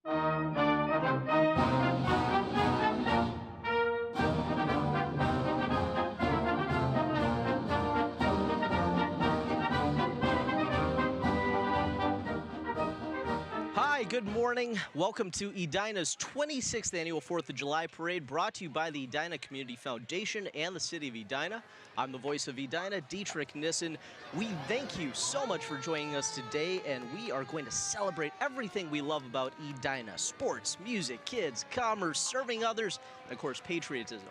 Hi, good morning. Welcome to Edina's 26th Annual 4th of July Parade, brought to you by the Edina Community Foundation and the City of Edina. I'm the voice of Edina, Dietrich Nissen. We thank you so much for joining us today, and we are going to celebrate everything we love about Edina: sports, music, kids, commerce, serving others, and of course, patriotism.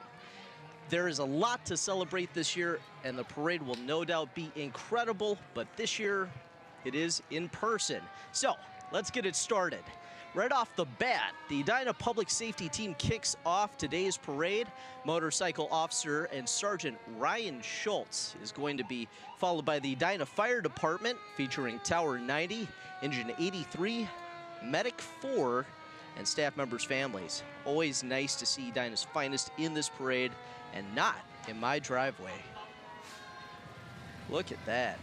There is a lot to celebrate this year, and the parade will no doubt be incredible, but this year it is in person. So, let's get it started. Right off the bat, the Edina Public Safety Team kicks off today's parade. Motorcycle Officer and Sergeant Ryan Schultz is going to be followed by the Edina Fire Department, featuring Tower 90, Engine 83, Medic 4, and staff members' families. Always nice to see Edina's finest in this parade, and not in my driveway. Look at that.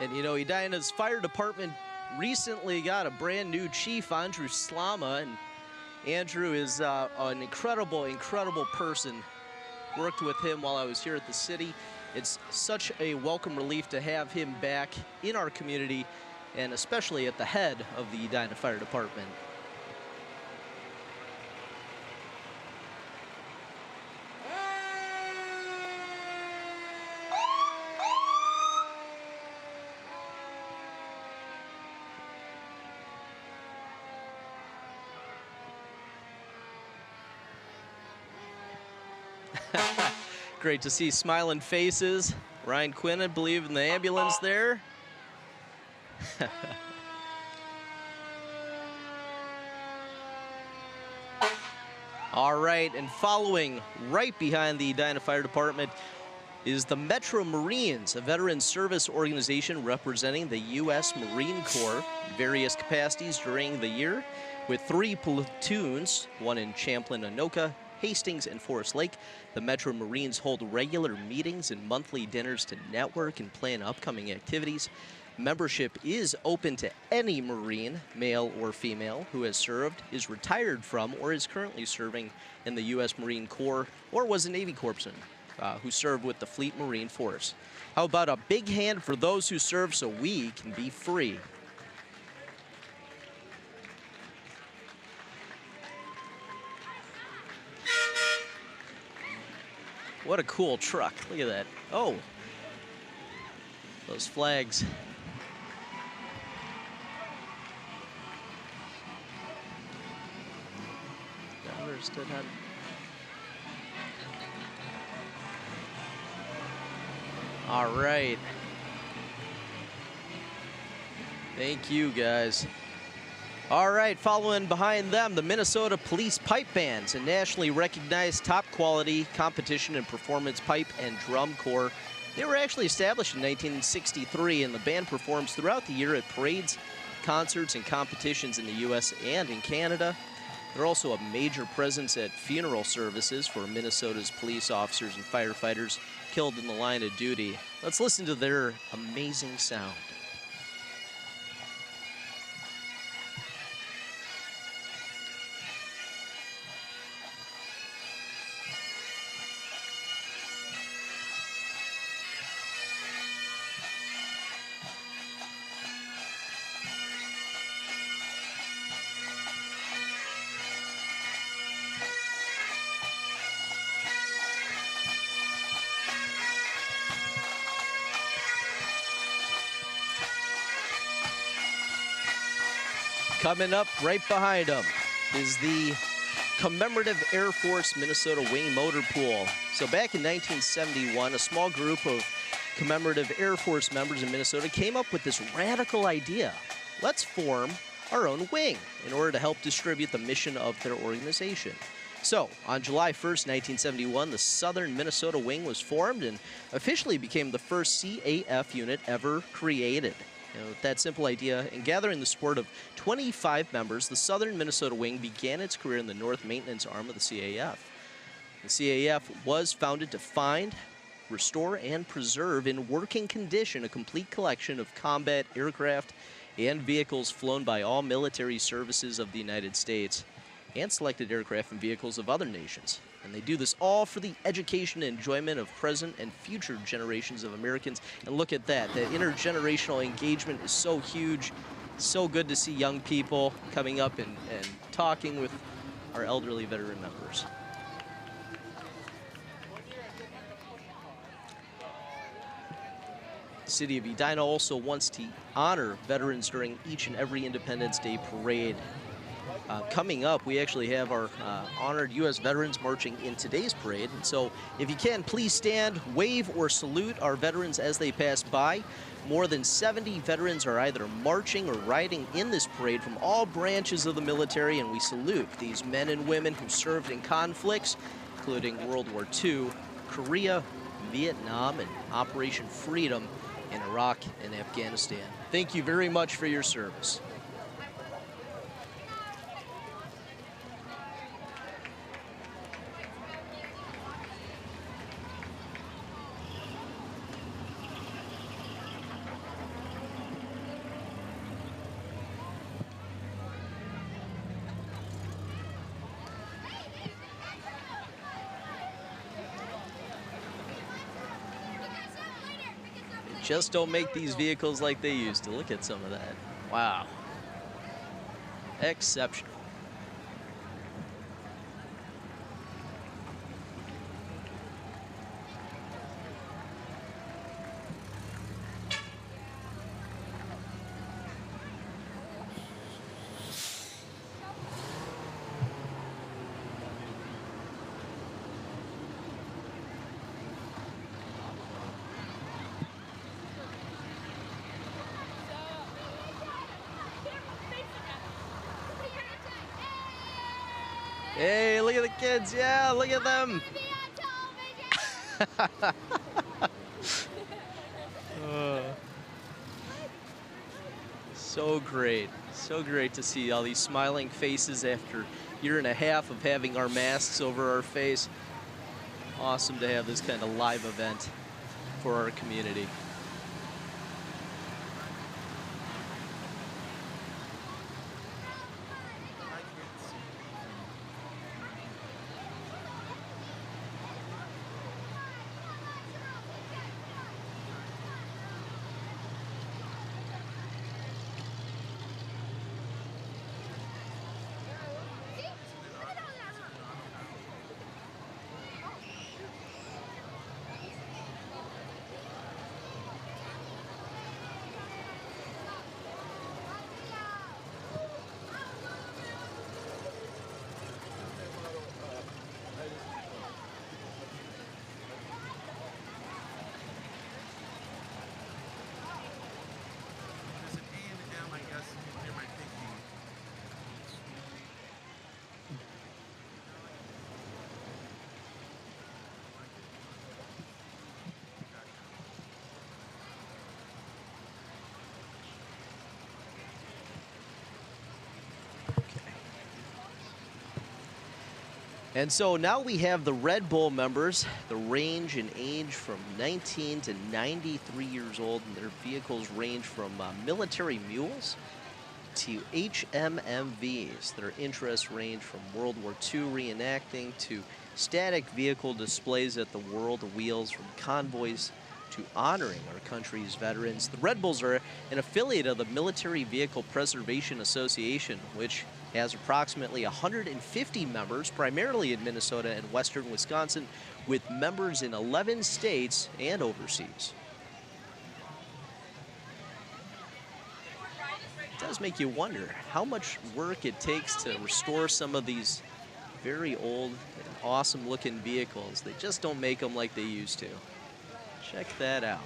And you know, Edina's fire department recently got a brand new chief, Andrew Slama, and Andrew is an incredible person. Worked with him while I was here at the city. It's such a welcome relief to have him back in our community, and especially at the head of the Edina Fire Department. Great to see smiling faces. Ryan Quinn, I believe, in the ambulance there. All right, and following right behind the Dyna Fire Department is the Metro Marines, a veteran service organization representing the U.S. Marine Corps in various capacities during the year, with 3 platoons, one in Champlin, Anoka, Hastings, and Forest Lake. The Metro Marines hold regular meetings and monthly dinners to network and plan upcoming activities. Membership is open to any Marine, male or female, who has served, is retired from, or is currently serving in the U.S. Marine Corps, or was a Navy corpsman who served with the Fleet Marine Force. How about a big hand for those who serve so we can be free? What a cool truck. Look at that. Oh, those flags. All right. Thank you, guys. All right, following behind them, the Minnesota Police Pipe Bands, a nationally recognized top-quality competition and performance pipe and drum corps. They were actually established in 1963, and the band performs throughout the year at parades, concerts, and competitions in the U.S. and in Canada. They're also a major presence at funeral services for Minnesota's police officers and firefighters killed in the line of duty. Let's listen to their amazing sound. Coming up right behind them is the Commemorative Air Force Minnesota Wing Motor Pool. So back in 1971, a small group of Commemorative Air Force members in Minnesota came up with this radical idea. Let's form our own wing in order to help distribute the mission of their organization. So, on July 1st, 1971, the Southern Minnesota Wing was formed and officially became the first CAF unit ever created. With that simple idea and gathering the support of 25 members, the Southern Minnesota Wing began its career in the North Maintenance arm of the CAF. The CAF was founded to find, restore, and preserve in working condition a complete collection of combat aircraft and vehicles flown by all military services of the United States and selected aircraft and vehicles of other nations. And they do this all for the education and enjoyment of present and future generations of Americans. And look at that. That intergenerational engagement is so huge. So good to see young people coming up and talking with our elderly veteran members. The City of Edina also wants to honor veterans during each and every Independence Day parade. Coming up, we actually have our honored U.S. veterans marching in today's parade. And so if you can, please stand, wave, or salute our veterans as they pass by. More than 70 veterans are either marching or riding in this parade from all branches of the military, and we salute these men and women who served in conflicts, including World War II, Korea, Vietnam, and Operation Freedom in Iraq and Afghanistan. Thank you very much for your service. Just don't make these vehicles like they used to. Look at some of that. Wow. Exceptional. Hey, look at the kids. Yeah, look at them. So great. So great to see all these smiling faces after a year and a half of having our masks over our face. Awesome to have this kind of live event for our community. And so now we have the Red Bull members. The range in age from 19 to 93 years old, and their vehicles range from military mules to HMMVs. Their interests range from World War II reenacting to static vehicle displays at the World Wheels, from convoys to honoring our country's veterans. The Red Bulls are an affiliate of the Military Vehicle Preservation Association, which has approximately 150 members, primarily in Minnesota and western Wisconsin, with members in 11 states and overseas. It does make you wonder how much work it takes to restore some of these very old and awesome looking vehicles. They just don't make them like they used to. Check that out.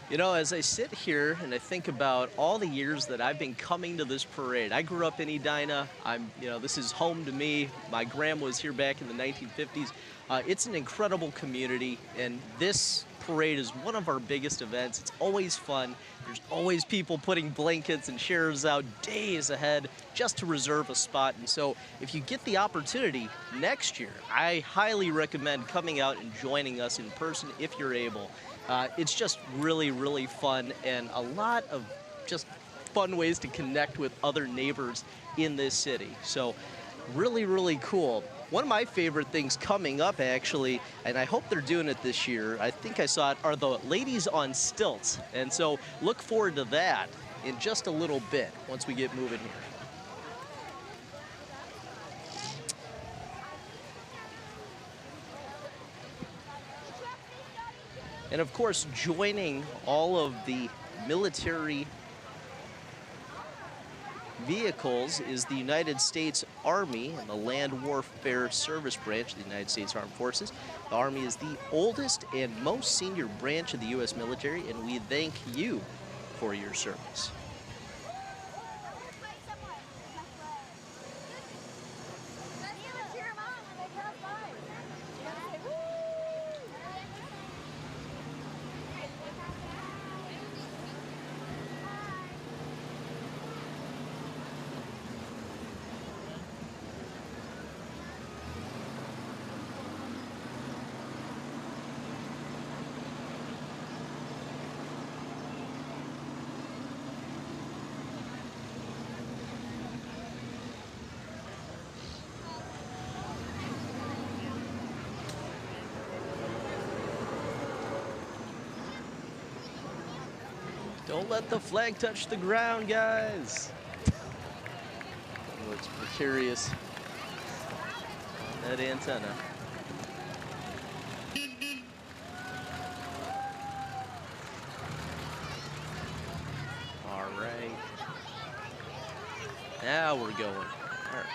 You know, as I sit here and I think about all the years that I've been coming to this parade, I grew up in Edina. This is home to me. My grandma was here back in the 1950s. It's an incredible community, and this parade is one of our biggest events. It's always fun. There's always people putting blankets and chairs out days ahead just to reserve a spot. And so if you get the opportunity next year, I highly recommend coming out and joining us in person if you're able. It's just really, really fun, and a lot of just fun ways to connect with other neighbors in this city. So really, really cool. One of my favorite things coming up, actually, and I hope they're doing it this year, I think I saw it, are the Ladies on Stilts. And so look forward to that in just a little bit once we get moving here. And of course, joining all of the military vehicles is the United States Army and the Land Warfare Service Branch of the United States Armed Forces. The Army is the oldest and most senior branch of the U.S. military, and we thank you for your service. Don't let the flag touch the ground, guys. It looks precarious on that antenna. All right. Now we're going. All right.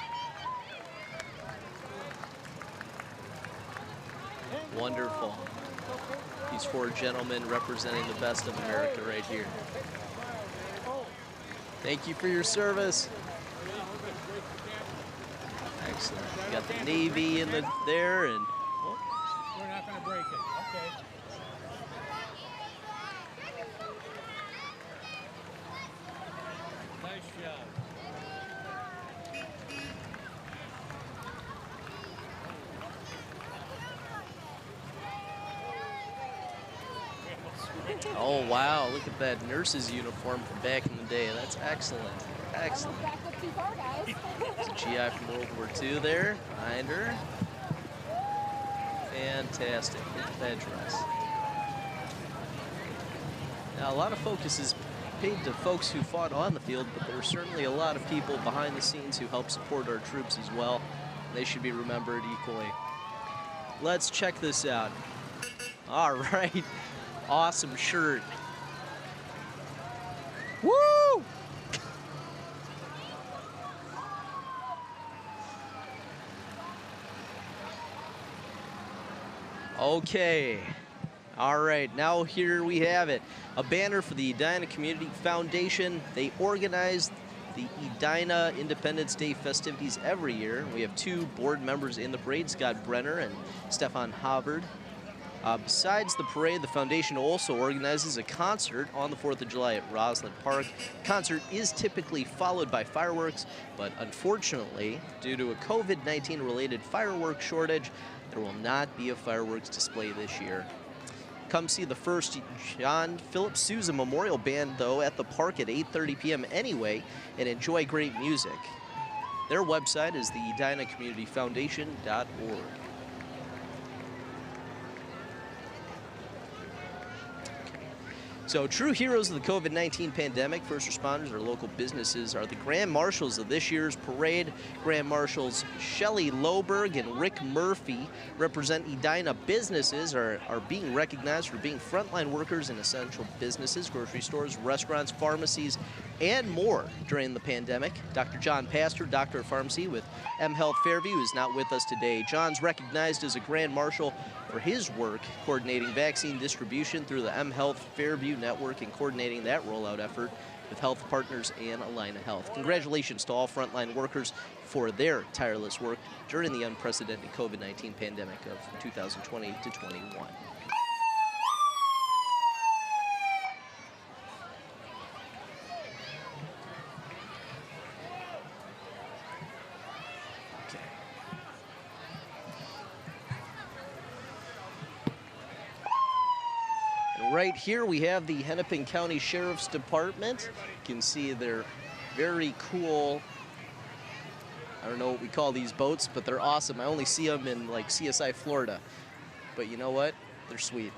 Wonderful. These four gentlemen representing the best of America right here. Thank you for your service. Excellent. You got the Navy in there, and we're not going to break it. Okay. Nice job. oh wow, look at that nurse's uniform from back in the day. That's excellent. Excellent. There's a GI from World War II there behind her. Fantastic. Look at that dress. Now, a lot of focus is paid to folks who fought on the field, but there are certainly a lot of people behind the scenes who help support our troops as well. They should be remembered equally. Let's check this out. All right. Awesome shirt. Woo! Okay. All right, now here we have it. A banner for the Edina Community Foundation. They organize the Edina Independence Day festivities every year. We have two board members in the parade, Scott Brenner and Stefan Havard. Besides the parade, the foundation also organizes a concert on the 4th of July at Roslyn Park. Concert is typically followed by fireworks, but unfortunately, due to a COVID-19 related fireworks shortage, there will not be a fireworks display this year. Come see the first John Philip Sousa Memorial Band, though, at the park at 8:30 p.m. anyway, and enjoy great music. Their website is the edinacommunityfoundation.org. So true heroes of the COVID-19 pandemic, first responders or local businesses, are the Grand Marshals of this year's parade. Grand Marshals Shelley Loberg and Rick Murphy represent Edina businesses, are being recognized for being frontline workers in essential businesses, grocery stores, restaurants, pharmacies, and more during the pandemic. Dr. John Pastor, Doctor of Pharmacy with M Health Fairview, is not with us today. John's recognized as a Grand Marshal for his work coordinating vaccine distribution through the mHealth Fairview Network and coordinating that rollout effort with health partners and Allina Health. Congratulations to all frontline workers for their tireless work during the unprecedented COVID-19 pandemic of 2020 to 21. Right here we have the Hennepin County Sheriff's Department. You can see they're very cool, I don't know what we call these boats, but they're awesome. I only see them in like CSI Florida. But you know what? They're sweet.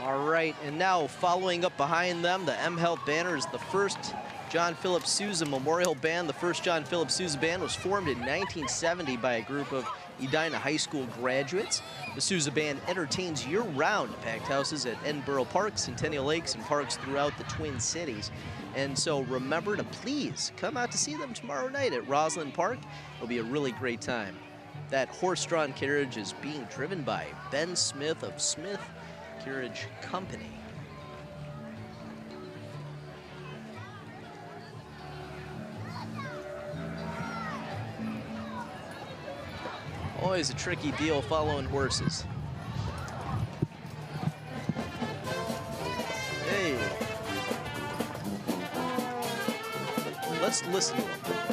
All right, and now following up behind them, the mHealth banner is the first John Philip Sousa Memorial Band. The first John Philip Sousa Band was formed in 1970 by a group of Edina High School graduates. The Sousa Band entertains year-round at packed houses at Edinburgh Park, Centennial Lakes, and parks throughout the Twin Cities. And so remember to please come out to see them tomorrow night at Roslyn Park. It'll be a really great time. That horse-drawn carriage is being driven by Ben Smith of Smith Carriage Company. Always a tricky deal following horses. Hey. Let's listen to them.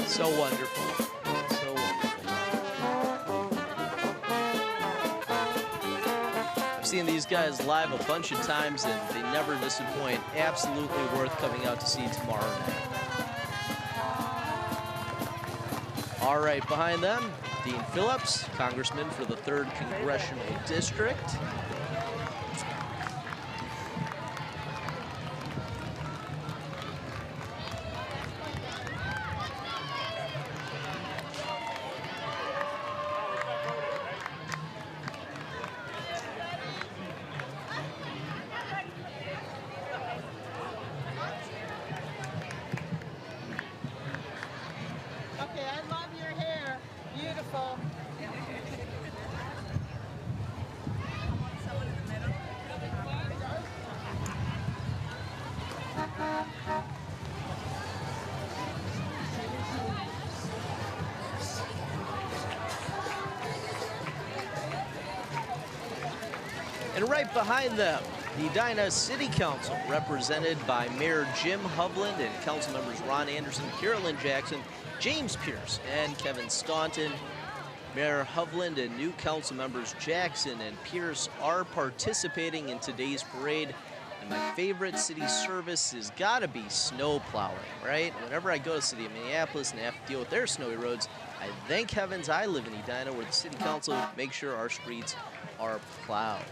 So wonderful. So wonderful. I've seen these guys live a bunch of times and they never disappoint. Absolutely worth coming out to see tomorrow night. All right, behind them, Dean Phillips, Congressman for the 3rd Congressional District. And right behind them, the Edina City Council, represented by Mayor Jim Hovland and council members Ron Anderson, Carolyn Jackson, James Pierce, and Kevin Staunton. Mayor Hovland and new council members Jackson and Pierce are participating in today's parade. And my favorite city service has got to be snow plowing, right? Whenever I go to the city of Minneapolis and have to deal with their snowy roads, I thank heavens I live in Edina, where the city council makes sure our streets are plowed.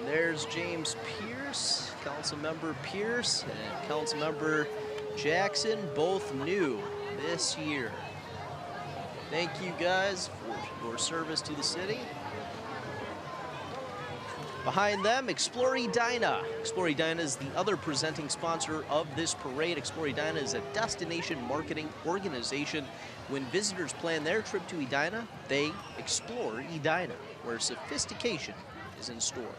There's James Pierce, Councilmember Pierce, and Councilmember Jackson, both new this year. Thank you guys for your service to the city. Behind them, Explore Edina. Explore Edina is the other presenting sponsor of this parade. Explore Edina is a destination marketing organization. When visitors plan their trip to Edina, they explore Edina, where sophistication is in store.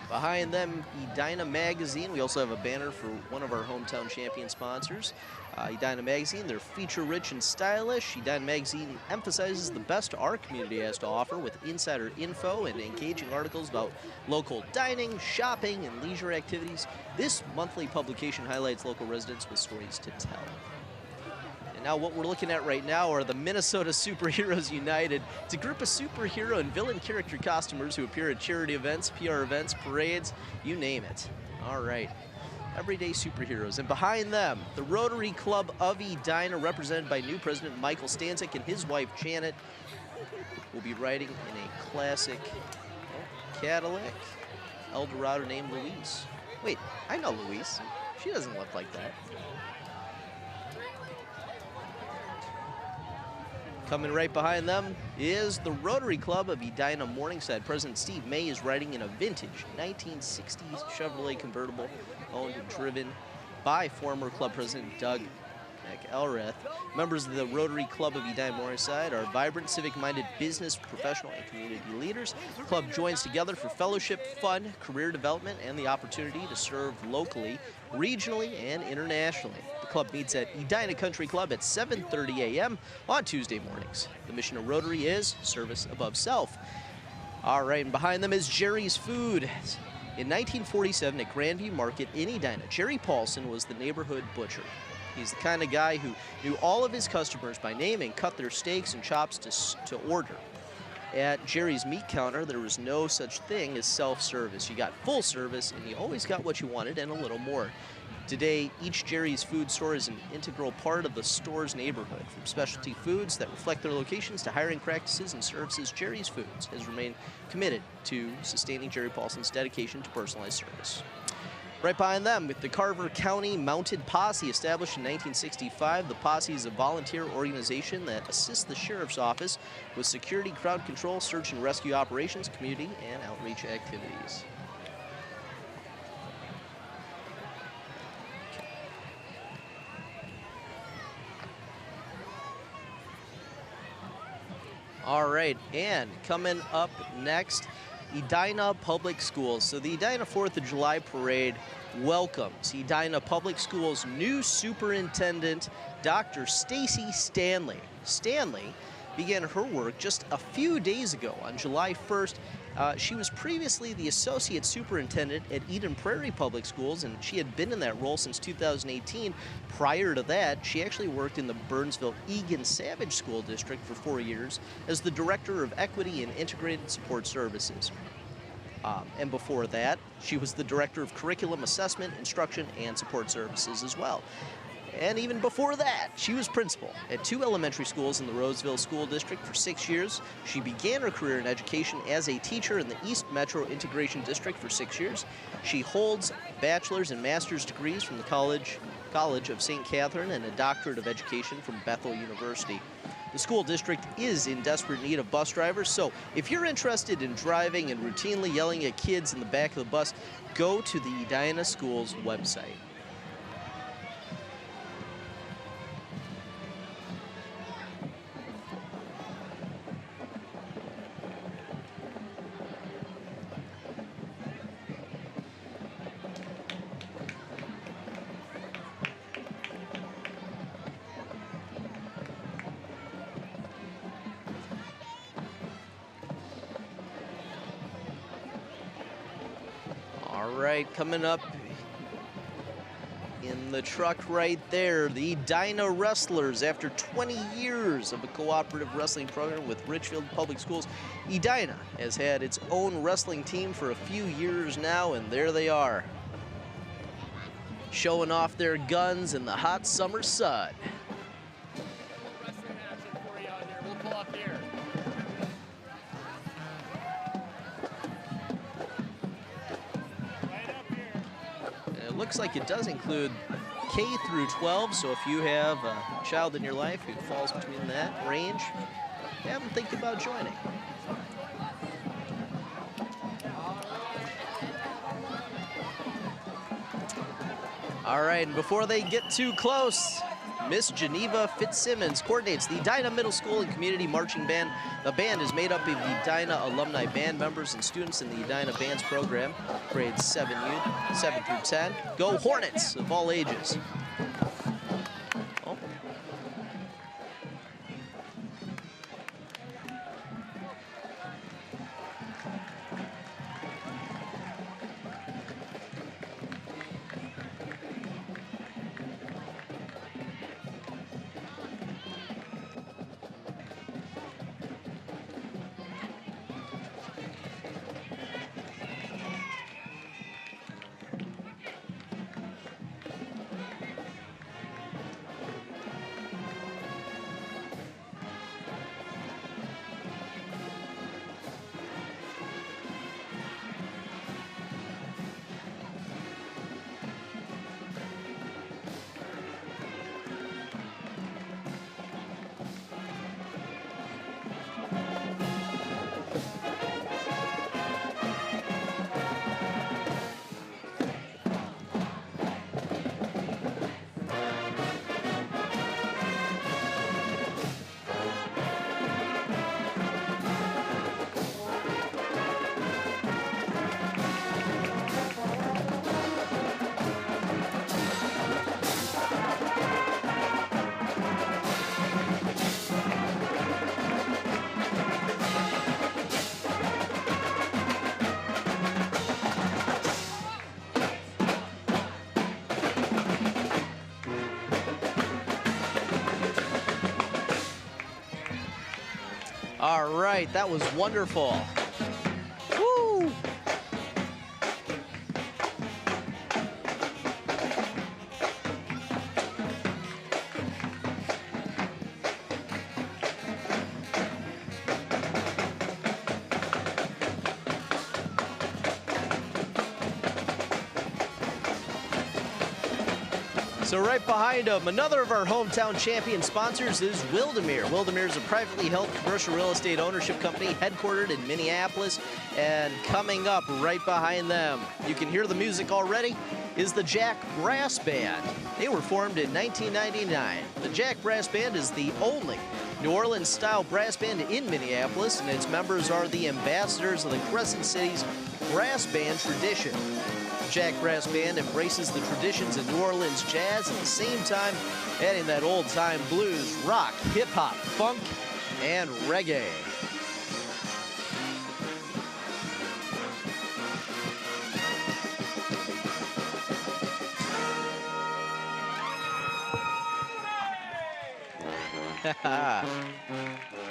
Behind them, Edina Magazine. We also have a banner for one of our hometown champion sponsors. Edina Magazine, they're feature-rich and stylish. Edina Magazine emphasizes the best our community has to offer with insider info and engaging articles about local dining, shopping, and leisure activities. This monthly publication highlights local residents with stories to tell. And now what we're looking at right now are the Minnesota Superheroes United. It's a group of superhero and villain character costumers who appear at charity events, PR events, parades, you name it. All right. Everyday superheroes. And behind them, the Rotary Club of Edina, represented by new president Michael Stanzik and his wife Janet, will be riding in a classic Cadillac Eldorado named Louise. Wait, I know Louise. She doesn't look like that. Coming right behind them is the Rotary Club of Edina Morningside. President Steve May is riding in a vintage 1960s Chevrolet convertible owned and driven by former club president Doug McElrath. Members of the Rotary Club of Edina Morningside are vibrant, civic-minded business, professional, and community leaders. The club joins together for fellowship, fun, career development, and the opportunity to serve locally, regionally, and internationally. The club meets at Edina Country Club at 7:30 a.m. on Tuesday mornings. The mission of Rotary is service above self. All right, and behind them is Jerry's Food. In 1947 at Grandview Market in Edina, Jerry Paulson was the neighborhood butcher. He's the kind of guy who knew all of his customers by name and cut their steaks and chops to order. At Jerry's meat counter, there was no such thing as self-service. You got full service, and you always got what you wanted and a little more. Today, each Jerry's food store is an integral part of the store's neighborhood. From specialty foods that reflect their locations to hiring practices and services, Jerry's Foods has remained committed to sustaining Jerry Paulson's dedication to personalized service. Right behind them, with the Carver County Mounted Posse, established in 1965, the Posse is a volunteer organization that assists the Sheriff's Office with security, crowd control, search and rescue operations, community, and outreach activities. All right, and coming up next, Edina Public Schools. So the Edina 4th of July Parade welcomes Edina Public Schools' new superintendent, Dr. Stacy Stanley. Stanley began her work just a few days ago on July 1st. She was previously the associate superintendent at Eden Prairie Public Schools, and she had been in that role since 2018. Prior to that, she actually worked in the Burnsville-Egan Savage School District for 4 years as the Director of Equity and Integrated Support Services. And before that, she was the Director of Curriculum Assessment, Instruction, and Support Services as well. And even before that, she was principal at 2 elementary schools in the Roseville School District for 6 years. She began her career in education as a teacher in the East Metro Integration District for 6 years. She holds bachelor's and master's degrees from the College of St. Catherine and a doctorate of education from Bethel University. The school district is in desperate need of bus drivers, so if you're interested in driving and routinely yelling at kids in the back of the bus, go to the Edina Schools website. Coming up in the truck right there, the Dinah Wrestlers. After 20 years of a cooperative wrestling program with Richfield Public Schools, Edina has had its own wrestling team for a few years now, and there they are, showing off their guns in the hot summer sun. Wrestling action for you out there. We'll pull up here. Looks like it does include K through 12, so if you have a child in your life who falls between that range, have them think about joining. All right, and before they get too close, Miss Geneva Fitzsimmons coordinates the Dyna Middle School and Community Marching Band. The band is made up of the Dyna alumni band members and students in the Dyna Bands program, grades 7 through 10. Go Hornets of all ages. All right, that was wonderful. Woo! So right behind him, another of our hometown champion sponsors is Wildermere. Wildermere is a privately held commercial real estate ownership company headquartered in Minneapolis. And coming up right behind them, you can hear the music already, is the Jack Brass Band. They were formed in 1999. The Jack Brass Band is the only New Orleans-style brass band in Minneapolis, and its members are the ambassadors of the Crescent City's brass band tradition. The Jack Brass Band embraces the traditions of New Orleans jazz at the same time adding that old-time blues, rock, hip-hop, funk, and reggae.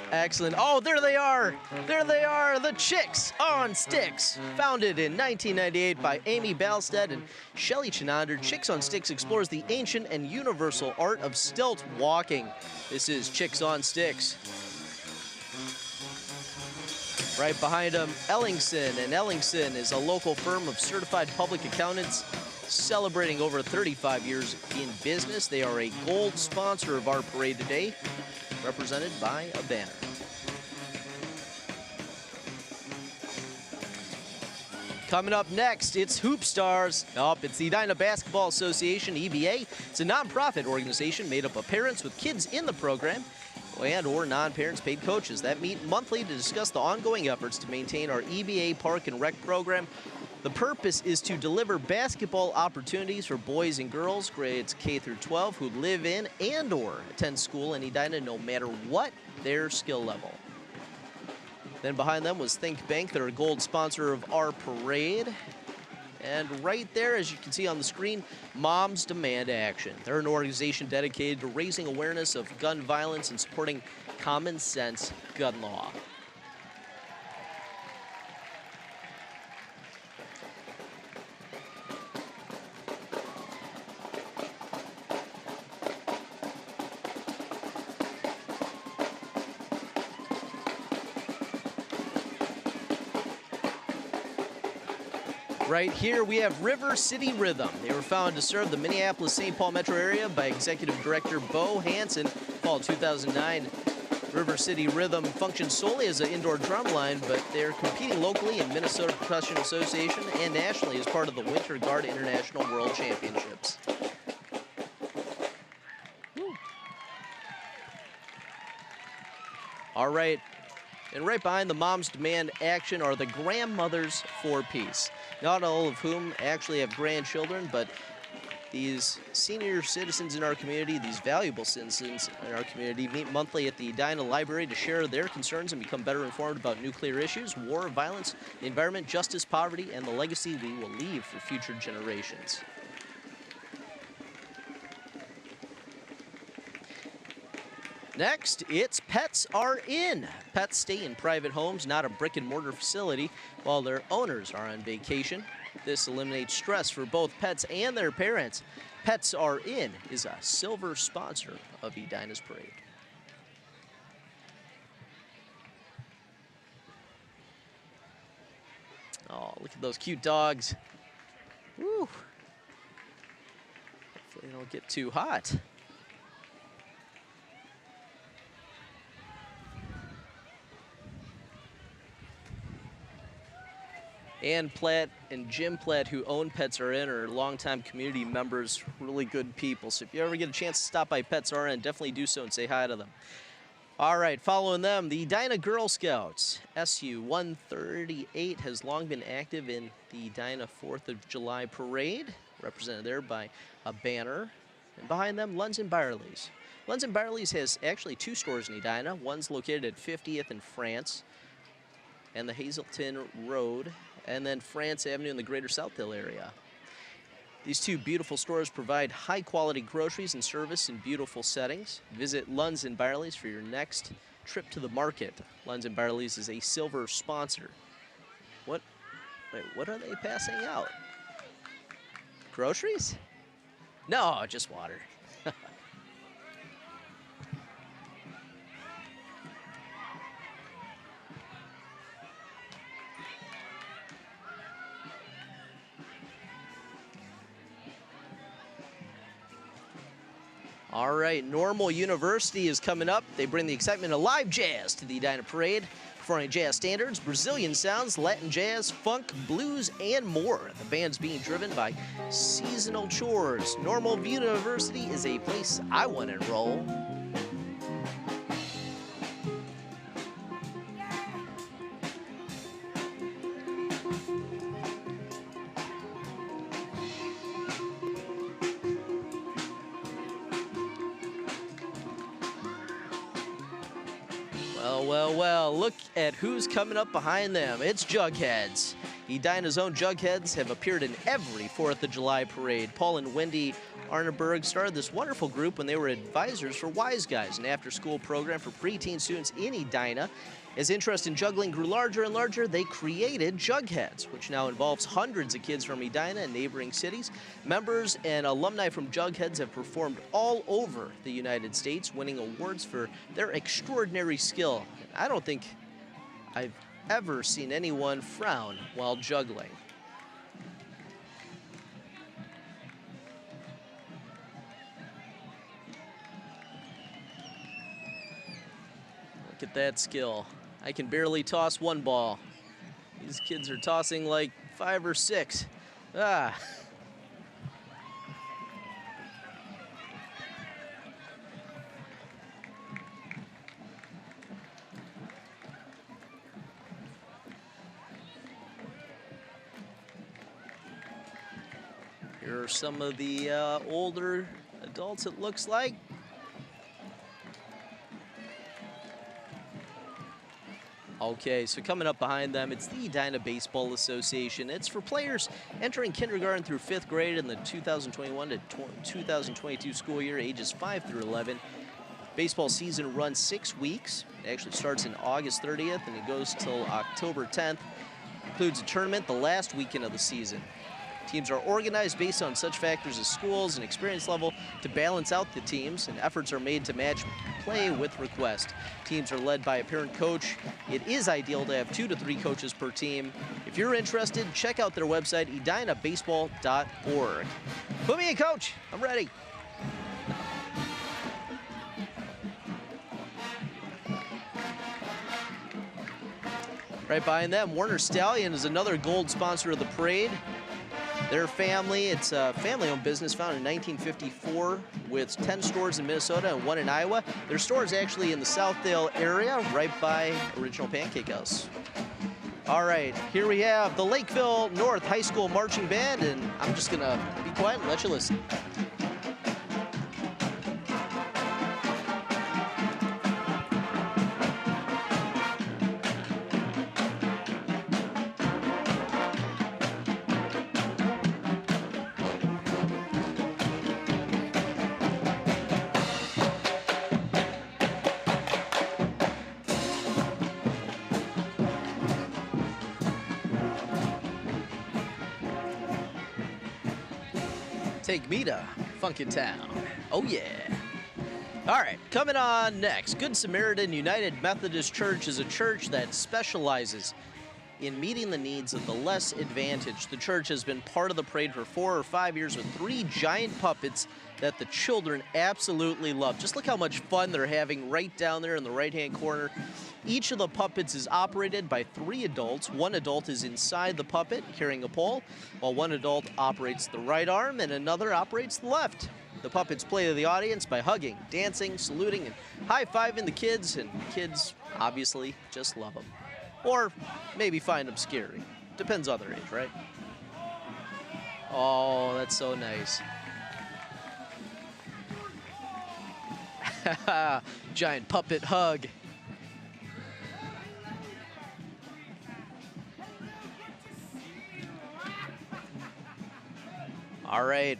Excellent. Oh, there they are. There they are, the Chicks on Sticks. Founded in 1998 by Amy Balstead and Shelley Chinander, Chicks on Sticks explores the ancient and universal art of stilt walking. This is Chicks on Sticks. Right behind them, Ellingson. And Ellingson is a local firm of certified public accountants celebrating over 35 years in business. They are a gold sponsor of our parade today, represented by a banner. Coming up next, it's Hoop Stars. It's the Edina Basketball Association, EBA. It's a nonprofit organization made up of parents with kids in the program and or non-parents paid coaches that meet monthly to discuss the ongoing efforts to maintain our EBA Park and Rec program. The purpose is to deliver basketball opportunities for boys and girls, grades K through 12, who live in and or attend school in Edina no matter what their skill level. Then behind them was Think Bank. They're a gold sponsor of our parade. And right there, as you can see on the screen, Moms Demand Action. They're an organization dedicated to raising awareness of gun violence and supporting common sense gun law. Right here we have River City Rhythm. They were founded to serve the Minneapolis-St. Paul metro area by Executive Director Bo Hansen, fall 2009. River City Rhythm functions solely as an indoor drum line, but they're competing locally in Minnesota Percussion Association and nationally as part of the Winter Guard International World Championships. Woo. All right. And right behind the Moms Demand action are the grandmothers for peace. Not all of whom actually have grandchildren, but these senior citizens in our community, these valuable citizens in our community, meet monthly at the Dyna Library to share their concerns and become better informed about nuclear issues, war, violence, the environment, justice, poverty, and the legacy we will leave for future generations. Next, it's Pets Are In. Pets stay in private homes, not a brick-and-mortar facility, while their owners are on vacation. This eliminates stress for both pets and their parents. Pets Are In is a silver sponsor of Edina's parade. Oh, look at those cute dogs. Woo. Hopefully they don't get too hot. Ann Platt and Jim Platt, who own Pets Are In, are longtime community members, really good people. So if you ever get a chance to stop by Pets Are In, definitely do so and say hi to them. All right, following them, the Dyna Girl Scouts. SU 138 has long been active in the Dyna 4th of July parade, represented there by a banner. And behind them, Lunds and Byerly's. Lunds and Byerly's has actually 2 stores in Edina. One's located at 50th and France and the Hazelton Road, and then France Avenue in the Greater Southdale area. These 2 beautiful stores provide high-quality groceries and service in beautiful settings. Visit Lunds and Byerly's for your next trip to the market. Lunds and Byerly's is a silver sponsor. Wait, what are they passing out? Groceries? No, just water. All right, Normal University is coming up. They bring the excitement of live jazz to the Dyna Parade, performing jazz standards, Brazilian sounds, Latin jazz, funk, blues, and more. The band's being driven by seasonal chores. Normal University is a place I want to enroll. Well, look at who's coming up behind them. It's Jugheads. Edina's own Jugheads have appeared in every 4th of July parade. Paul and Wendy Arneberg started this wonderful group when they were advisors for Wise Guys, an after-school program for preteen students in Edina. As interest in juggling grew larger and larger, they created Jugheads, which now involves hundreds of kids from Edina and neighboring cities. Members and alumni from Jugheads have performed all over the United States, winning awards for their extraordinary skill. I don't think I've ever seen anyone frown while juggling. Look at that skill. I can barely toss one ball. These kids are tossing like 5 or 6. Ah. Here are some of the older adults, it looks like. Okay, so coming up behind them, it's the Dyna Baseball Association. It's for players entering kindergarten through 5th grade in the 2021 to 2022 school year, ages 5 through 11. Baseball season runs 6 weeks. It actually starts in August 30th and it goes till October 10th. Includes a tournament the last weekend of the season. Teams are organized based on such factors as schools and experience level to balance out the teams, and efforts are made to match play with request. Teams are led by a parent coach. It is ideal to have 2 to 3 coaches per team. If you're interested, check out their website, edinabaseball.org. Put me in, coach. I'm ready. Right behind them, Warner Stallion is another gold sponsor of the parade. Their family, it's a family-owned business founded in 1954 with 10 stores in Minnesota and 1 in Iowa. Their store is actually in the Southdale area, right by Original Pancake House. All right, here we have the Lakeville North High School Marching Band, and I'm just gonna be quiet and let you listen. Take me to Funkin' Town. Oh, yeah. All right, coming on next. Good Samaritan United Methodist Church is a church that specializes in meeting the needs of the less advantaged. The church has been part of the parade for 4 or 5 years with 3 giant puppets that the children absolutely love. Just look how much fun they're having right down there in the right-hand corner. Each of the puppets is operated by 3 adults. 1 adult is inside the puppet carrying a pole, while 1 adult operates the right arm and another operates the left. The puppets play to the audience by hugging, dancing, saluting, and high-fiving the kids, and kids obviously just love them. Or maybe find them scary. Depends on their age, right? Oh, that's so nice. Giant puppet hug. All right,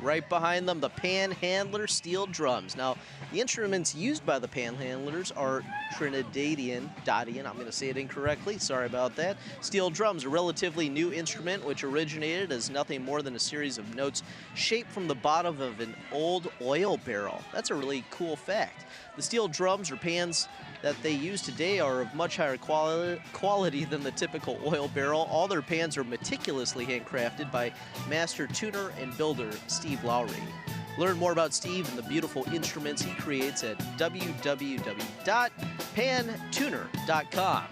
right behind them, the panhandler steel drums. Now, the instruments used by the panhandlers are Trinidadian, I'm going to say it incorrectly, sorry about that. Steel drums, a relatively new instrument which originated as nothing more than a series of notes shaped from the bottom of an old oil barrel. That's a really cool fact. The steel drums or pans that they use today are of much higher quality than the typical oil barrel. All their pans are meticulously handcrafted by master tuner and builder Steve Lowry. Learn more about Steve and the beautiful instruments he creates at www.pantuner.com.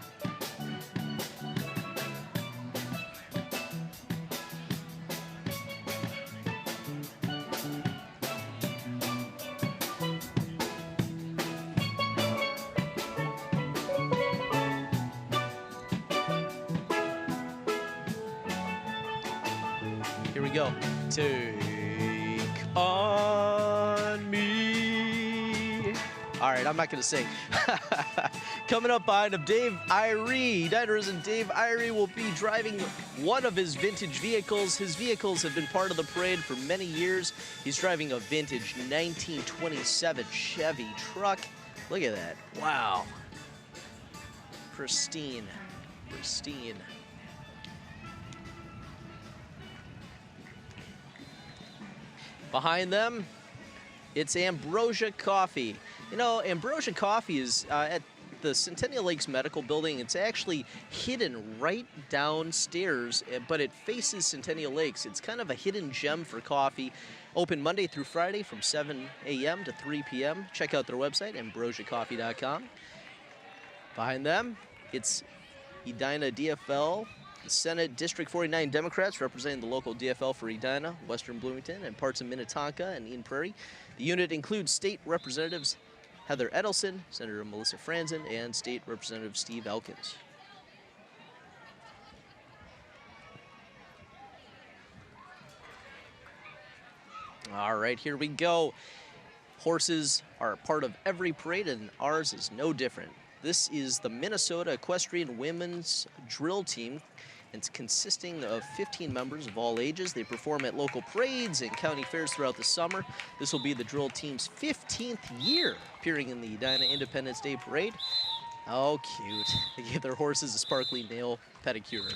Here we go. Take on me. All right, I'm not going to sing. Coming up behind him, Dave Irie. Diners and Dave Irie will be driving one of his vintage vehicles. His vehicles have been part of the parade for many years. He's driving a vintage 1927 Chevy truck. Look at that. Wow. Pristine. Pristine. Behind them, it's Ambrosia Coffee. You know, Ambrosia Coffee is at the Centennial Lakes Medical Building. It's actually hidden right downstairs, but it faces Centennial Lakes. It's kind of a hidden gem for coffee. Open Monday through Friday from 7 a.m. to 3 p.m. Check out their website, ambrosiacoffee.com. Behind them, it's Edina DFL. Senate District 49 Democrats representing the local DFL for Edina, Western Bloomington, and parts of Minnetonka and Eden Prairie. The unit includes state representatives Heather Edelson, Senator Melissa Franzen, and State Representative Steve Elkins. All right, here we go. Horses are a part of every parade, and ours is no different. This is the Minnesota Equestrian Women's Drill Team. It's consisting of 15 members of all ages. They perform at local parades and county fairs throughout the summer. This will be the drill team's 15th year appearing in the Dinah Independence Day Parade. Oh, cute. They gave their horses a sparkly nail pedicure.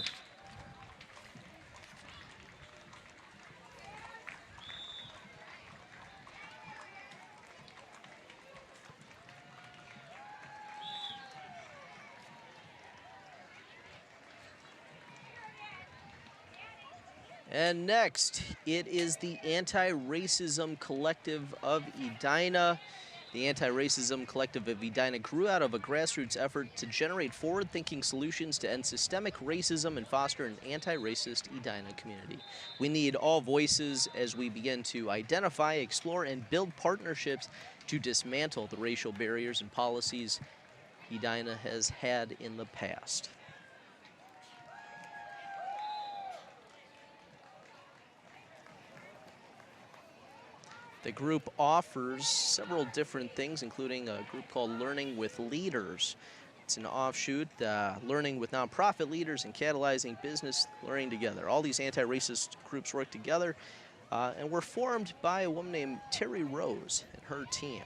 And next, it is the Anti-Racism Collective of Edina. The Anti-Racism Collective of Edina grew out of a grassroots effort to generate forward-thinking solutions to end systemic racism and foster an anti-racist Edina community. We need all voices as we begin to identify, explore, and build partnerships to dismantle the racial barriers and policies Edina has had in the past. The group offers several different things, including a group called Learning with Leaders. It's an offshoot, learning with nonprofit leaders and catalyzing business learning together. All these anti-racist groups work together and were formed by a woman named Terry Rose and her team.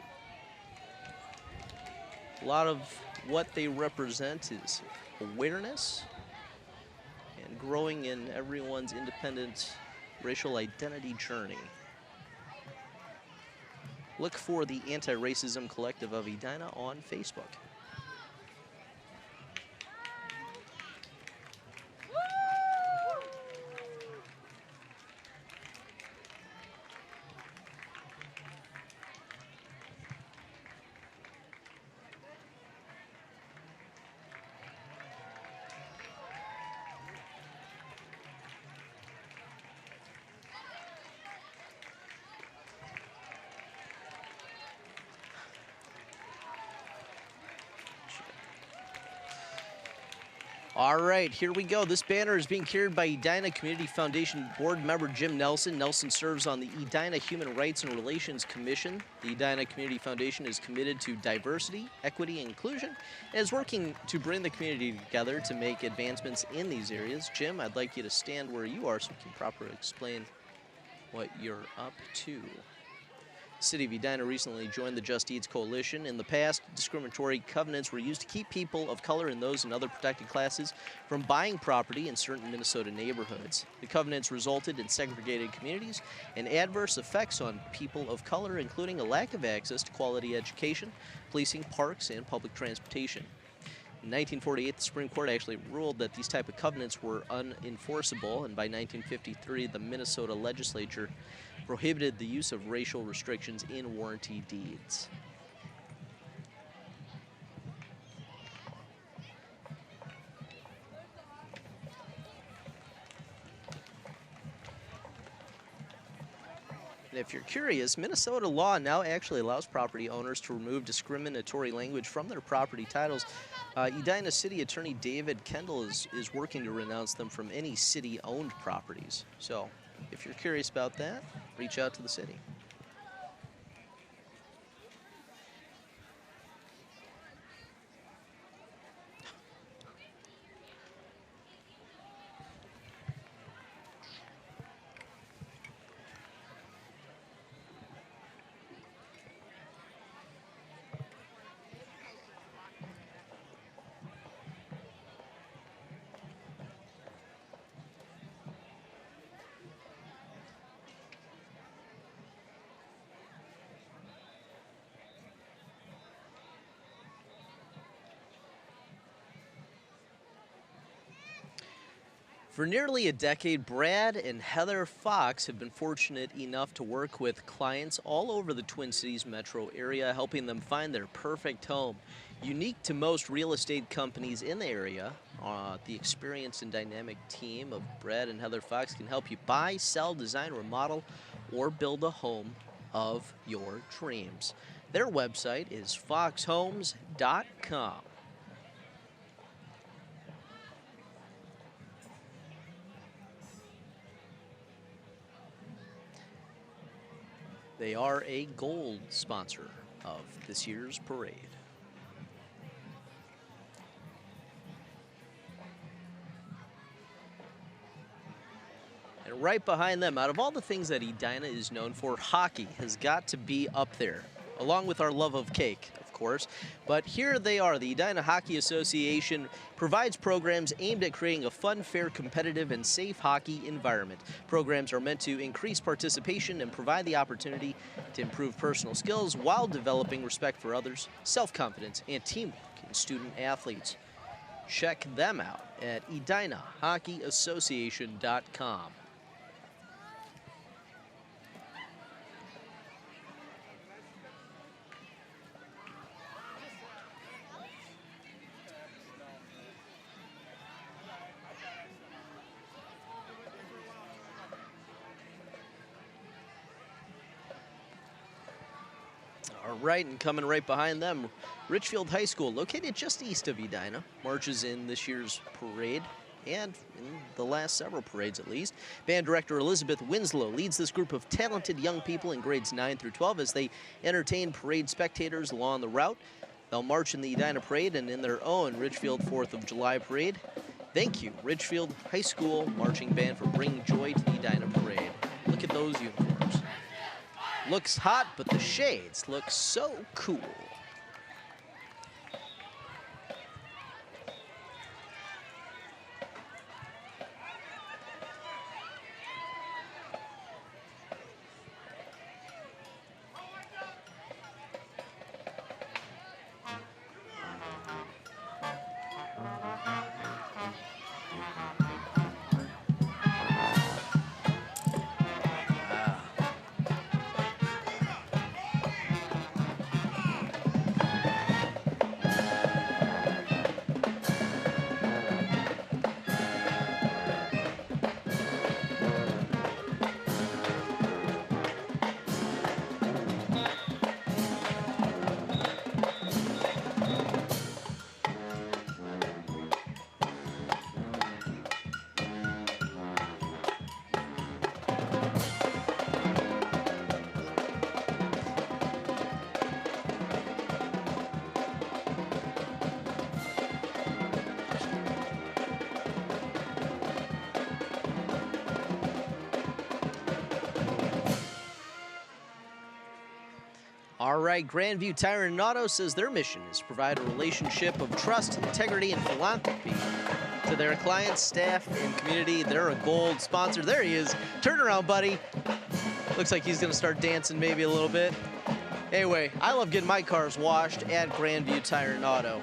A lot of what they represent is awareness and growing in everyone's independent racial identity journey. Look for the Anti-Racism Collective of Edina on Facebook. All right, here we go. This banner is being carried by Edina Community Foundation board member Jim Nelson. Nelson serves on the Edina Human Rights and Relations Commission. The Edina Community Foundation is committed to diversity, equity, and inclusion, and is working to bring the community together to make advancements in these areas. Jim, I'd like you to stand where you are so we can properly explain what you're up to. The City of Edina recently joined the Just Eats Coalition. In the past, discriminatory covenants were used to keep people of color and those in other protected classes from buying property in certain Minnesota neighborhoods. The covenants resulted in segregated communities and adverse effects on people of color, including a lack of access to quality education, policing, parks, and public transportation. In 1948, the Supreme Court actually ruled that these type of covenants were unenforceable, and by 1953, the Minnesota legislature prohibited the use of racial restrictions in warranty deeds. And if you're curious, Minnesota law now actually allows property owners to remove discriminatory language from their property titles. Edina City Attorney David Kendall is working to renounce them from any city-owned properties. So if you're curious about that, reach out to the city. For nearly a decade, Brad and Heather Fox have been fortunate enough to work with clients all over the Twin Cities metro area, helping them find their perfect home. Unique to most real estate companies in the area, the experienced and dynamic team of Brad and Heather Fox can help you buy, sell, design, remodel, or build a home of your dreams. Their website is foxhomes.com. They are a gold sponsor of this year's parade. And right behind them, out of all the things that Edina is known for, hockey has got to be up there, along with our love of cake, of course. But here they are. The Edina Hockey Association provides programs aimed at creating a fun, fair, competitive, and safe hockey environment. Programs are meant to increase participation and provide the opportunity to improve personal skills while developing respect for others, self-confidence, and teamwork in student athletes. Check them out at edinahockeyassociation.com. All right, and coming right behind them, Richfield High School, located just east of Edina, marches in this year's parade, and in the last several parades at least. Band director Elizabeth Winslow leads this group of talented young people in grades 9 through 12 as they entertain parade spectators along the route. They'll march in the Edina parade and in their own Richfield 4th of July parade. Thank you, Richfield High School Marching Band, for bringing joy to the Edina parade. Look at those uniforms. Looks hot, but the shades look so cool. All right, Grandview Tire and Auto says their mission is to provide a relationship of trust, integrity, and philanthropy to their clients, staff, and community. They're a gold sponsor. There he is. Turn around, buddy. Looks like he's going to start dancing maybe a little bit. Anyway, I love getting my cars washed at Grandview Tire and Auto.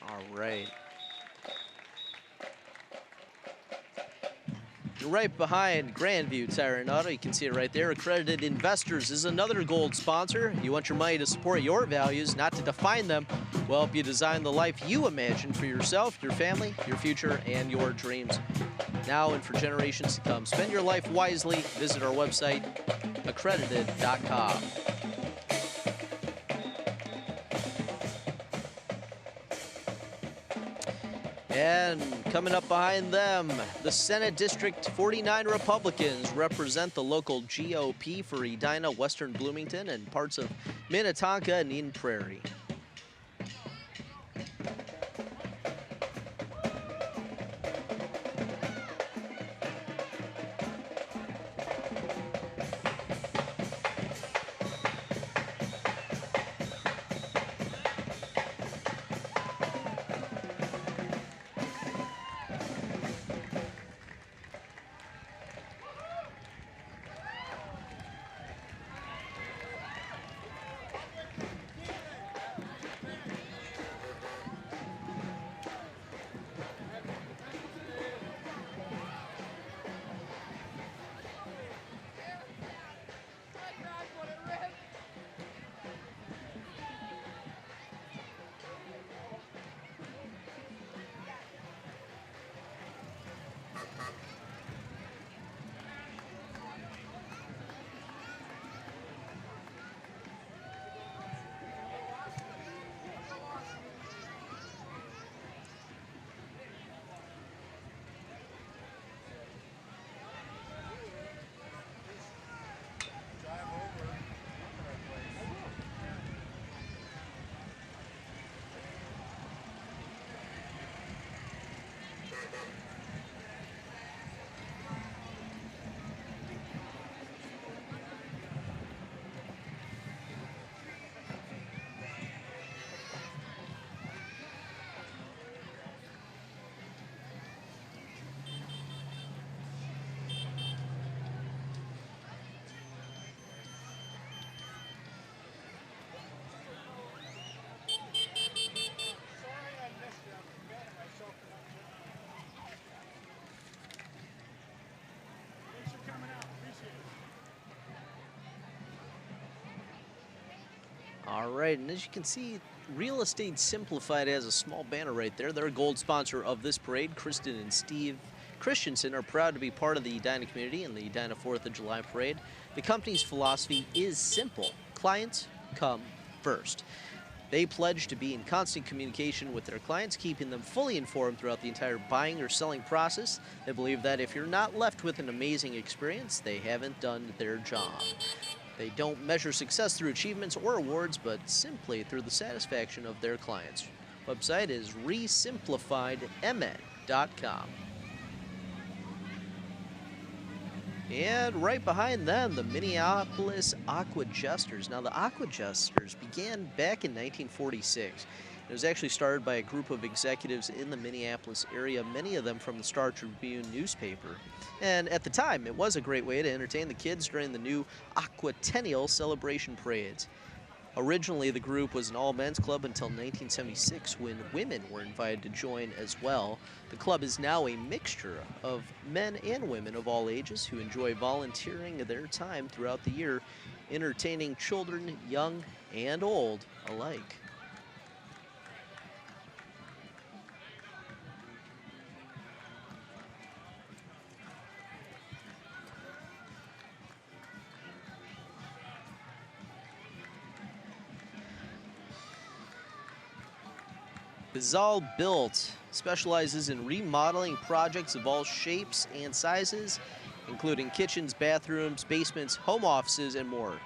All right. Right behind Grandview Tire and Auto, you can see it right there. Accredited Investors is another gold sponsor. You want your money to support your values, not to define them. We'll help you design the life you imagine for yourself, your family, your future, and your dreams. Now and for generations to come. Spend your life wisely. Visit our website, accredited.com. And coming up behind them, the Senate District 49 Republicans represent the local GOP for Edina, Western Bloomington, and parts of Minnetonka and Eden Prairie. All right, and as you can see, Real Estate Simplified has a small banner right there. They're a gold sponsor of this parade. Kristen and Steve Christensen are proud to be part of the Edina community in the Edina 4th of July parade. The company's philosophy is simple. Clients come first. They pledge to be in constant communication with their clients, keeping them fully informed throughout the entire buying or selling process. They believe that if you're not left with an amazing experience, they haven't done their job. They don't measure success through achievements or awards, but simply through the satisfaction of their clients. Website is resimplifiedmn.com. And right behind them, the Minneapolis Aqua Jesters. Now, the Aqua Jesters began back in 1946. It was actually started by a group of executives in the Minneapolis area, many of them from the Star Tribune newspaper. And at the time, it was a great way to entertain the kids during the new Aquatennial celebration parades. Originally, the group was an all-men's club until 1976, when women were invited to join as well. The club is now a mixture of men and women of all ages who enjoy volunteering their time throughout the year, entertaining children, young and old alike. Bizal Built specializes in remodeling projects of all shapes and sizes, including kitchens, bathrooms, basements, home offices, and more.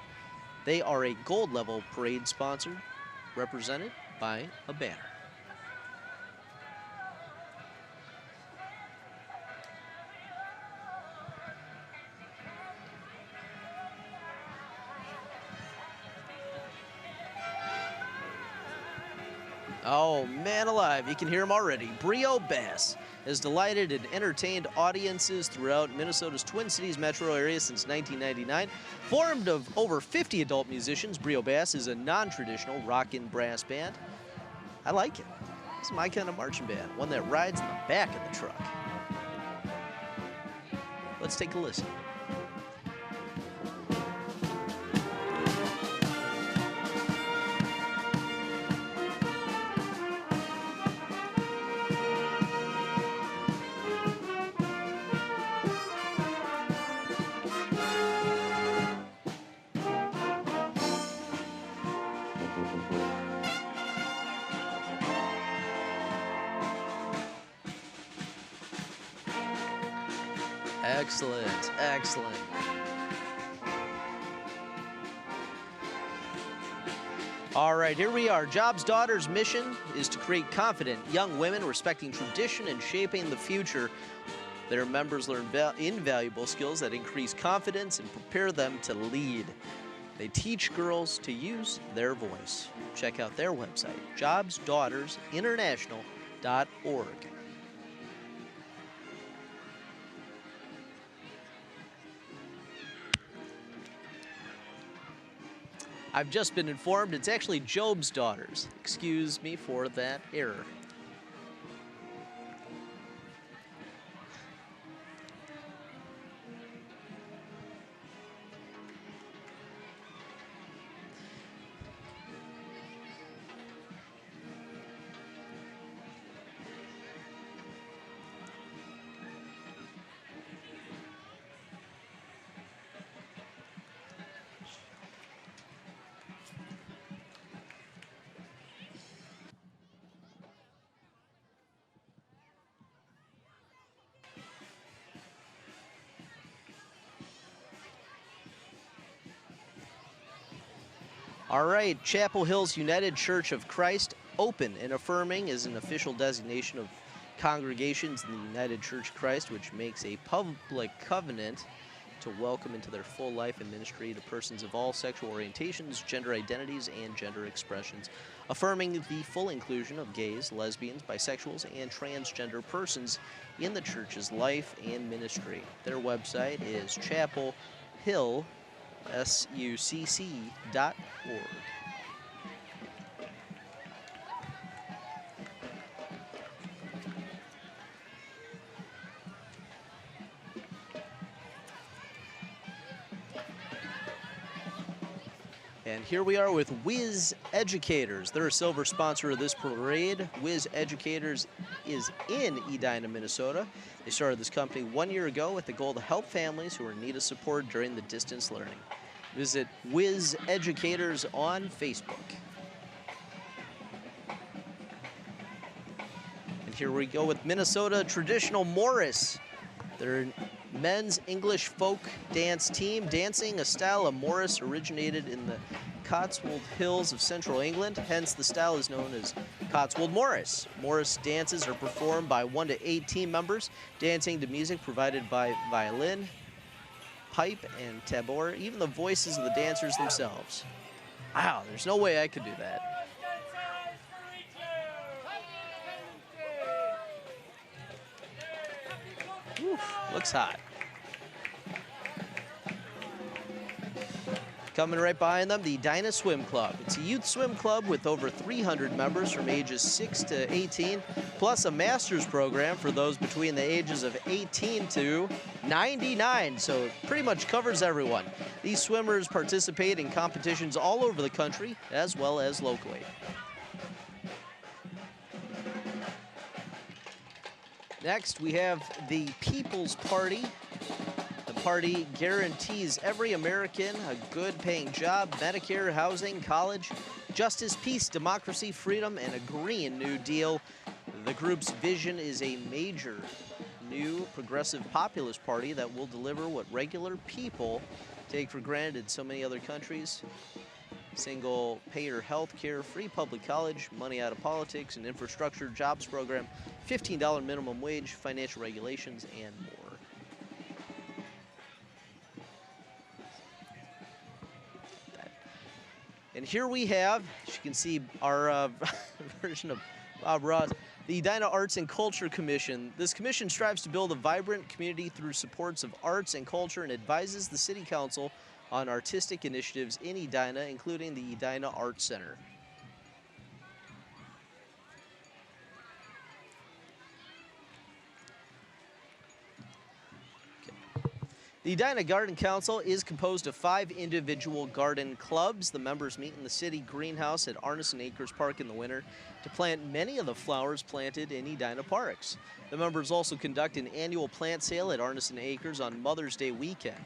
They are a gold level parade sponsor, represented by a banner. Oh, man alive, you can hear him already. Brio Bass has delighted and entertained audiences throughout Minnesota's Twin Cities metro area since 1999. Formed of over 50 adult musicians, Brio Bass is a non-traditional rock and brass band. I like it. This is my kind of marching band, one that rides in the back of the truck. Let's take a listen. Excellent, excellent. All right, here we are. Jobs Daughter's mission is to create confident young women respecting tradition and shaping the future. Their members learn invaluable skills that increase confidence and prepare them to lead. They teach girls to use their voice. Check out their website, jobsdaughtersinternational.org. I've just been informed it's actually Job's daughters. Excuse me for that error. All right, Chapel Hill's United Church of Christ, open and affirming, is an official designation of congregations in the United Church of Christ, which makes a public covenant to welcome into their full life and ministry to persons of all sexual orientations, gender identities, and gender expressions, affirming the full inclusion of gays, lesbians, bisexuals, and transgender persons in the church's life and ministry. Their website is chapelhill.org. And here we are with Whiz Educators. They're a silver sponsor of this parade. Whiz Educators is in Edina, Minnesota. They started this company 1 year ago with the goal to help families who are in need of support during the distance learning. Visit Whiz Educators on Facebook. And here we go with Minnesota Traditional Morris. They're men's English folk dance team, dancing a style of Morris originated in the Cotswold Hills of central England. Hence, the style is known as Cotswold Morris. Morris dances are performed by 1 to 8 team members, dancing to music provided by violin, pipe, and tabor, even the voices of the dancers themselves. Wow, there's no way I could do that. Whew, looks hot. Coming right behind them, the Dyna Swim Club. It's a youth swim club with over 300 members from ages 6 to 18, plus a master's program for those between the ages of 18 to 99, so it pretty much covers everyone. These swimmers participate in competitions all over the country, as well as locally. Next, we have the People's Party. The party guarantees every American a good paying job, Medicare, housing, college, justice, peace, democracy, freedom, and a Green New Deal. The group's vision is a major new progressive populist party that will deliver what regular people take for granted in so many other countries. Single payer health care, free public college, money out of politics, an infrastructure jobs program, $15 minimum wage, financial regulations, and more. And here we have, as you can see, our version of Bob Ross, the Dyna Arts and Culture Commission. This commission strives to build a vibrant community through supports of arts and culture and advises the City Council on artistic initiatives in Edina, including the Edina Arts Center. The Edina Garden Council is composed of 5 individual garden clubs. The members meet in the city greenhouse at Arneson Acres Park in the winter to plant many of the flowers planted in Edina parks. The members also conduct an annual plant sale at Arneson Acres on Mother's Day weekend.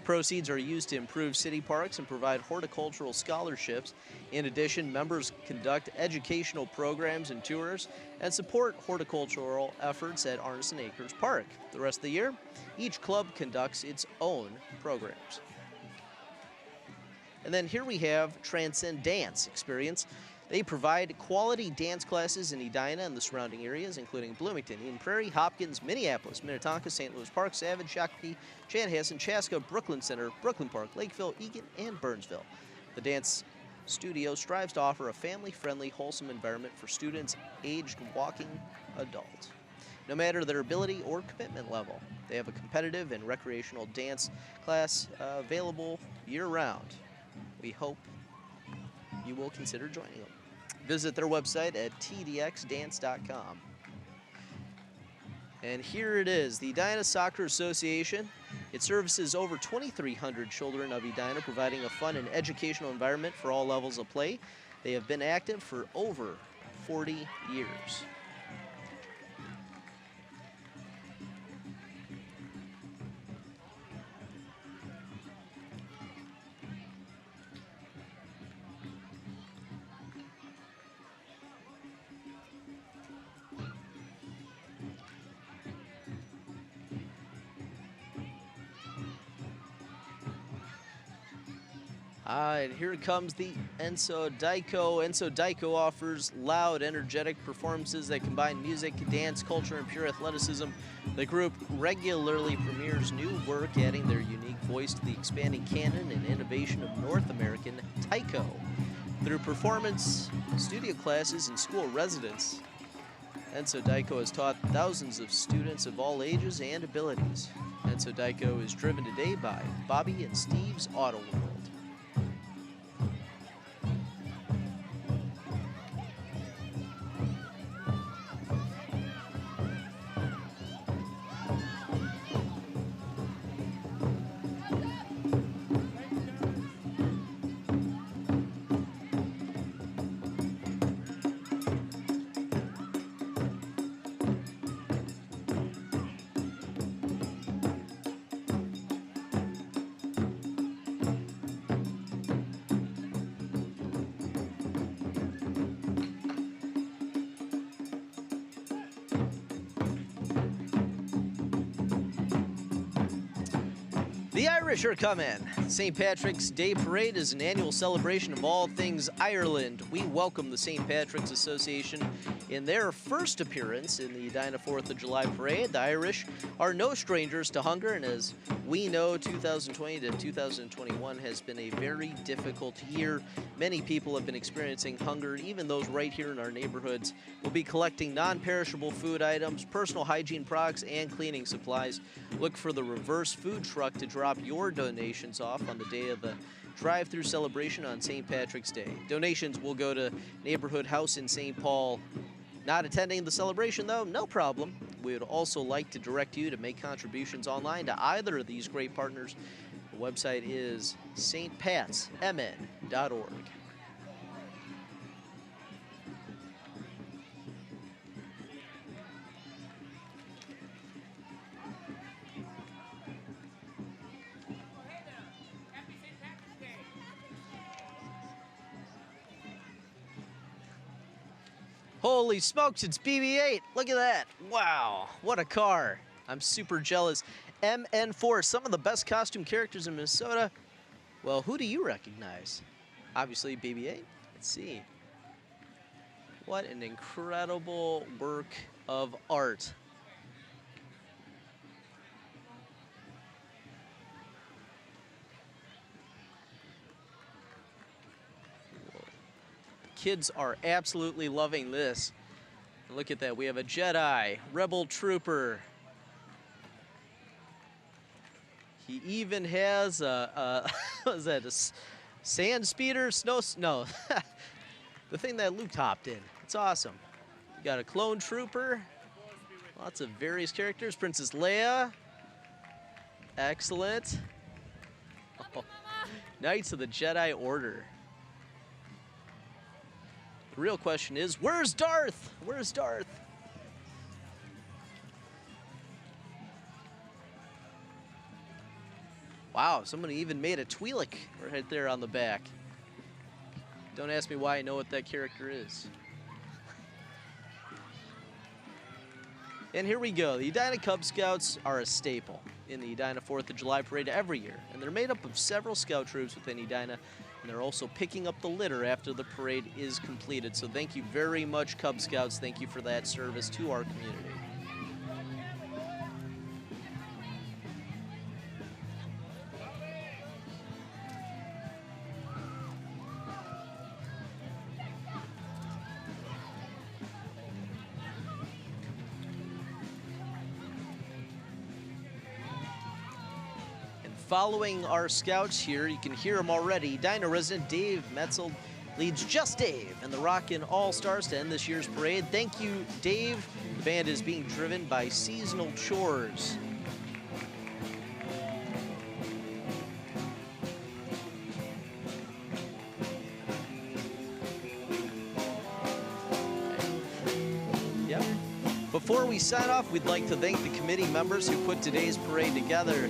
Proceeds are used to improve city parks and provide horticultural scholarships. In addition, members conduct educational programs and tours and support horticultural efforts at Arneson Acres Park. The rest of the year, each club conducts its own programs. And then here we have Transcend Dance Experience. They provide quality dance classes in Edina and the surrounding areas, including Bloomington, Eden Prairie, Hopkins, Minneapolis, Minnetonka, St. Louis Park, Savage, Shakopee, Chanhassen, Chaska, Brooklyn Center, Brooklyn Park, Lakeville, Eagan, and Burnsville. The dance studio strives to offer a family-friendly, wholesome environment for students aged walking adult, no matter their ability or commitment level. They have a competitive and recreational dance class available year-round. We hope you will consider joining them. Visit their website at tdxdance.com. And here it is, the Edina Soccer Association. It services over 2,300 children of Edina, providing a fun and educational environment for all levels of play. They have been active for over 40 years. And here comes the Enso Daiko. Enso Daiko offers loud, energetic performances that combine music, dance, culture, and pure athleticism. The group regularly premieres new work, adding their unique voice to the expanding canon and innovation of North American taiko. Through performance, studio classes, and school residence, Enso Daiko has taught thousands of students of all ages and abilities. Enso Daiko is driven today by Bobby and Steve's Auto World. Irish are coming. St. Patrick's Day Parade is an annual celebration of all things Ireland. We welcome the St. Patrick's Association in their first appearance in the Dinah 4th of July Parade. The Irish are no strangers to hunger, and as we know, 2020 to 2021 has been a very difficult year. Many people have been experiencing hunger, even those right here in our neighborhoods. We'll be collecting non-perishable food items, personal hygiene products, and cleaning supplies. Look for the reverse food truck to drop your donations off on the day of the drive-through celebration on St. Patrick's Day. Donations will go to Neighborhood House in St. Paul. Not attending the celebration, though, no problem. We would also like to direct you to make contributions online to either of these great partners. The website is stpatsmn.org. Holy smokes, it's BB-8. Look at that. Wow, what a car. I'm super jealous. MN4, some of the best costume characters in Minnesota. Well, who do you recognize? Obviously, BB-8. Let's see. What an incredible work of art. Kids are absolutely loving this. Look at that. We have a Jedi, Rebel Trooper. He even has a what is that? A sand speeder? No. The thing that Luke hopped in. It's awesome. You got a clone trooper. Lots of various characters. Princess Leia. Excellent. Oh. Knights of the Jedi Order. The real question is, where's Darth? Where's Darth? Wow, someone even made a Twi'lek right there on the back. Don't ask me why I know what that character is. And here we go. The Edina Cub Scouts are a staple in the Edina 4th of July Parade every year. And they're made up of several scout troops within Edina. And they're also picking up the litter after the parade is completed. So thank you very much, Cub Scouts. Thank you for that service to our community. Following our scouts here, you can hear him already. Dinah resident Dave Metzel leads Just Dave and the Rockin' All-Stars to end this year's parade. Thank you, Dave. The band is being driven by seasonal chores. Yep. Before we sign off, we'd like to thank the committee members who put today's parade together.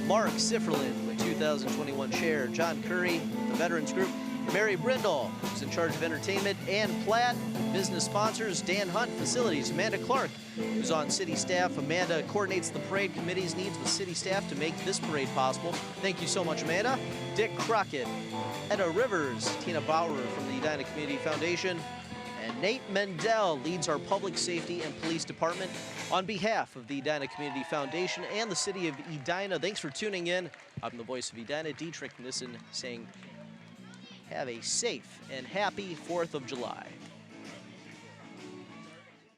Mark Sifferlin, the 2021 chair, John Curry, the Veterans Group, Mary Brindle, who's in charge of entertainment, Ann Platt, business sponsors, Dan Hunt, facilities, Amanda Clark, who's on city staff. Amanda coordinates the parade committee's needs with city staff to make this parade possible. Thank you so much, Amanda. Dick Crockett, Etta Rivers, Tina Bauer from the Edina Community Foundation, and Nate Mendel leads our public safety and police department. On behalf of the Edina Community Foundation and the city of Edina, thanks for tuning in. I'm the voice of Edina, Dietrich Nissen, saying have a safe and happy 4th of July.